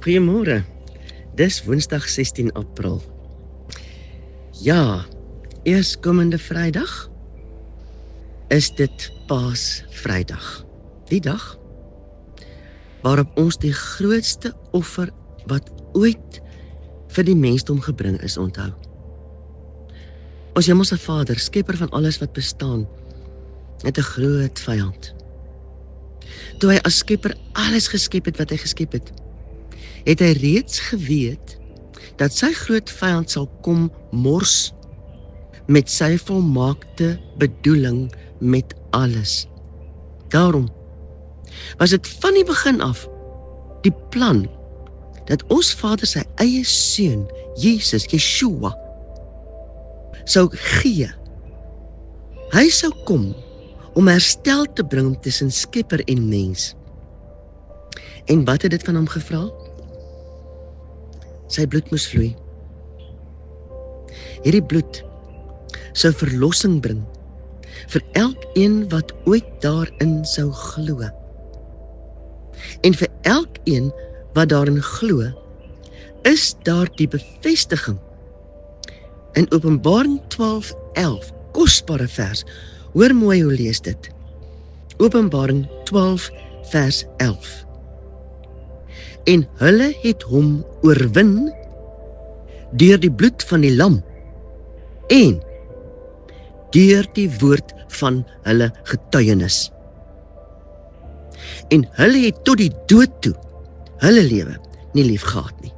Goeiemôre. Dis Woensdag 16 April. Ja, eerskomende Vrydag is dit Paasvrydag. Die dag waarop ons die grootste offer wat ooit vir die mensdom gebring is onthou. Ons hemelse Vader, skepper van alles wat bestaan, het 'n groot vyand. Toe hy as skepper alles geskep het wat hy geskep het hy reeds geweet dat sy groot vyand sal kom mors met sy volmaakte bedoeling met alles. Daarom was dit van die begin af die plan dat ons Vader sy eie seun, Jesus, Yeshua, sou gee. Hy sou kom om herstel te bring tussen skepper en mens. En wat het dit van hom gevra? Sy bloed moes vloei. Hierdie bloed sou verlossing bring vir elkeen wat ooit daarin sou glo. En vir elkeen wat daarin glo, is daar die bevestiging. In Openbaring 12:11, kosbare vers, hoor mooi hoe lees dit. Openbaring 12 vers 11. En hulle het hom oorwin deur die bloed van die lam en deur die woord van hulle getuienis. En hulle het tot die dood toe hulle lewe nie lief gehad nie.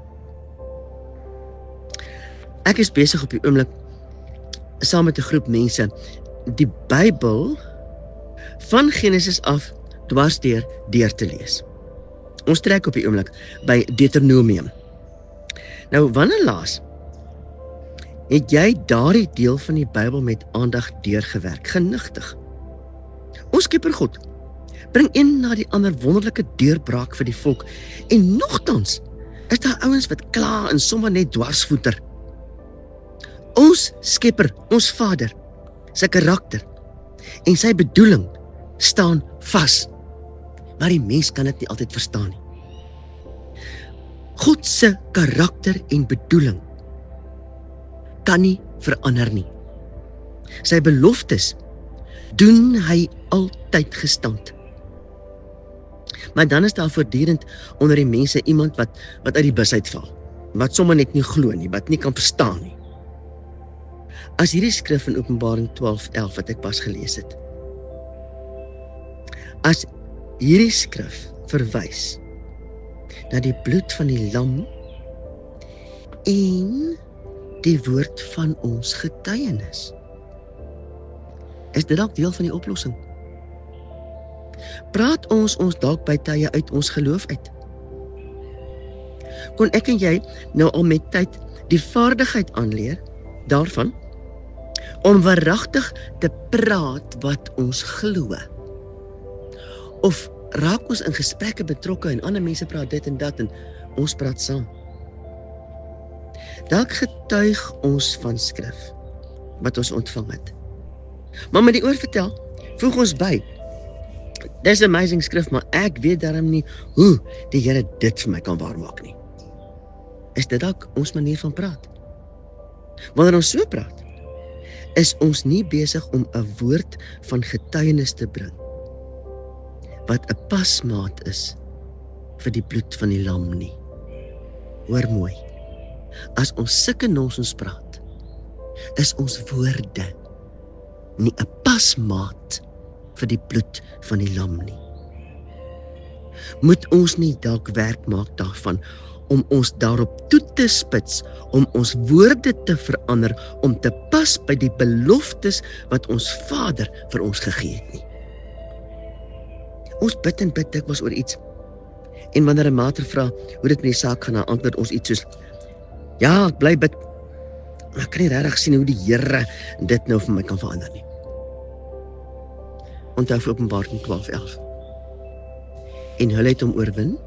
Ek is besig op die oomblik saam met 'n groep mense die Bybel van Genesis af dwars deur te lees. Ons trek op die oomblik by Deuteronomium. Nou, wanneer laas het jy daardie deel van die Bybel met aandag deurgewerk, genigtig? Ons Skepper God bring een na die ander wonderlike deurbraak vir die volk, en nogtans is daar ouens wat kla en sommer net dwarsvoeter. Ons Skepper, ons Vader, sy karakter en sy bedoeling staan vas, maar die mens kan dit nie altyd verstaan nie. God se karakter en bedoeling kan nie verander nie. Sy beloftes doen hy altyd gestand. Maar dan is daar voortdurend onder die mense iemand wat uit die bus uitval, wat sommer net nie glo nie, wat nie kan verstaan nie. As hierdie skrif in Openbaring 12:11 wat ek pas gelees het, as hierdie skrif verwys na die bloed van die lam en die woord van ons getuienis, is dit dalk deel van die oplossing? Praat ons dalk by tye uit ons geloof uit? Kon ek en jy nou al met tyd die vaardigheid aanleer daarvan om waaragtig te praat wat ons glo? Of raak ons in gesprekke betrokke en ander mense praat dit en dat en ons praat saam? Dalk getuig ons van skrif wat ons ontvang het. Maar met die oorvertel, voeg ons by. Dis 'n amazing skrif, maar ek weet daarom nie hoe die Here dit vir my kan waarmaak nie. Is dit dalk ons manier van praat? Wanneer ons so praat, is ons nie besig om 'n woord van getuienis te bring wat 'n pasmaat is vir die bloed van die lam nie. Hoor mooi, as ons sulke nonsens praat, is ons woorde nie 'n pasmaat vir die bloed van die lam nie. Moet ons nie dalk werk maak daarvan om ons daarop toe te spits, om ons woorde te verander, om te pas by die beloftes wat ons Vader vir ons gegee het nie. Ons bid en bid dikwels oor iets, en wanneer 'n mater vra hoe dit met die saak gaan, dan antwoord ons iets soos, ja, ek bly bid, maar ek kan nie regtig sien hoe die Here dit nou vir my kan verander nie. Onthou vir Openbaring 12:11. En hulle het hom oorwin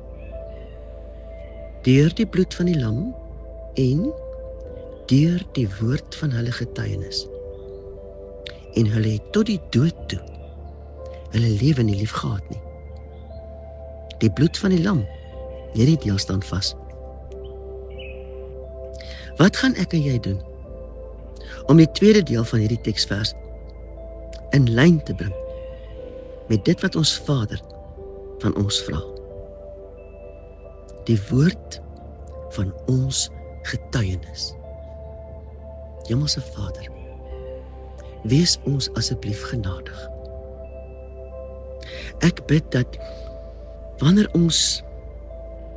deur die bloed van die lam en deur die woord van hulle getuienis. En hulle het tot die dood toe hulle lewe nie lief gehad nie. Die bloed van die lam, hierdie deel staan vas. Wat gaan ek en jy doen om die tweede deel van hierdie teksvers in lyn te bring met dit wat ons Vader van ons vra? Die woord van ons getuienis. Hemelse Vader, wees ons asseblief genadig. Ek bid dat wanneer ons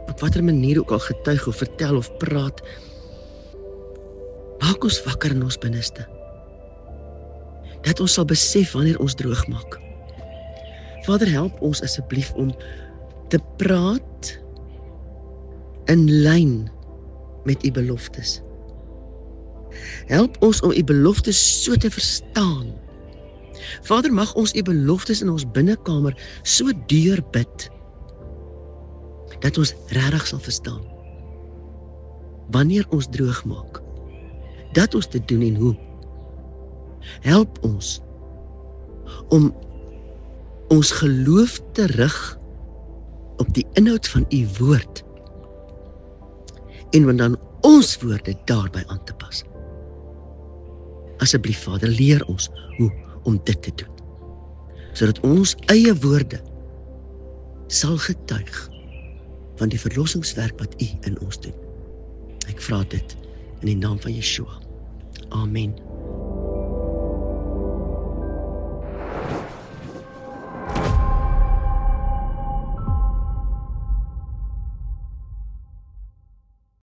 op watter manier ook al getuig of vertel of praat, maak ons wakker in ons binneste. Dat ons sal besef wanneer ons droog maak. Vader, help ons asseblief om te praat in lyn met u beloftes. Help ons om u beloftes so te verstaan. Vader, mag ons u beloftes in ons binnekamer so deurbid, dat ons regtig sal verstaan, wanneer ons droog maak, dat ons te doen en hoe. Help ons om ons geloof te rig op die inhoud van u woord, en dan ons woorde daarby aan te pas. Asseblief Vader, leer ons hoe om dit te doen, sodat ons eie woorde sal getuig van die verlossingswerk wat u in ons doen. Ek vra dit in die naam van Yeshua. Amen.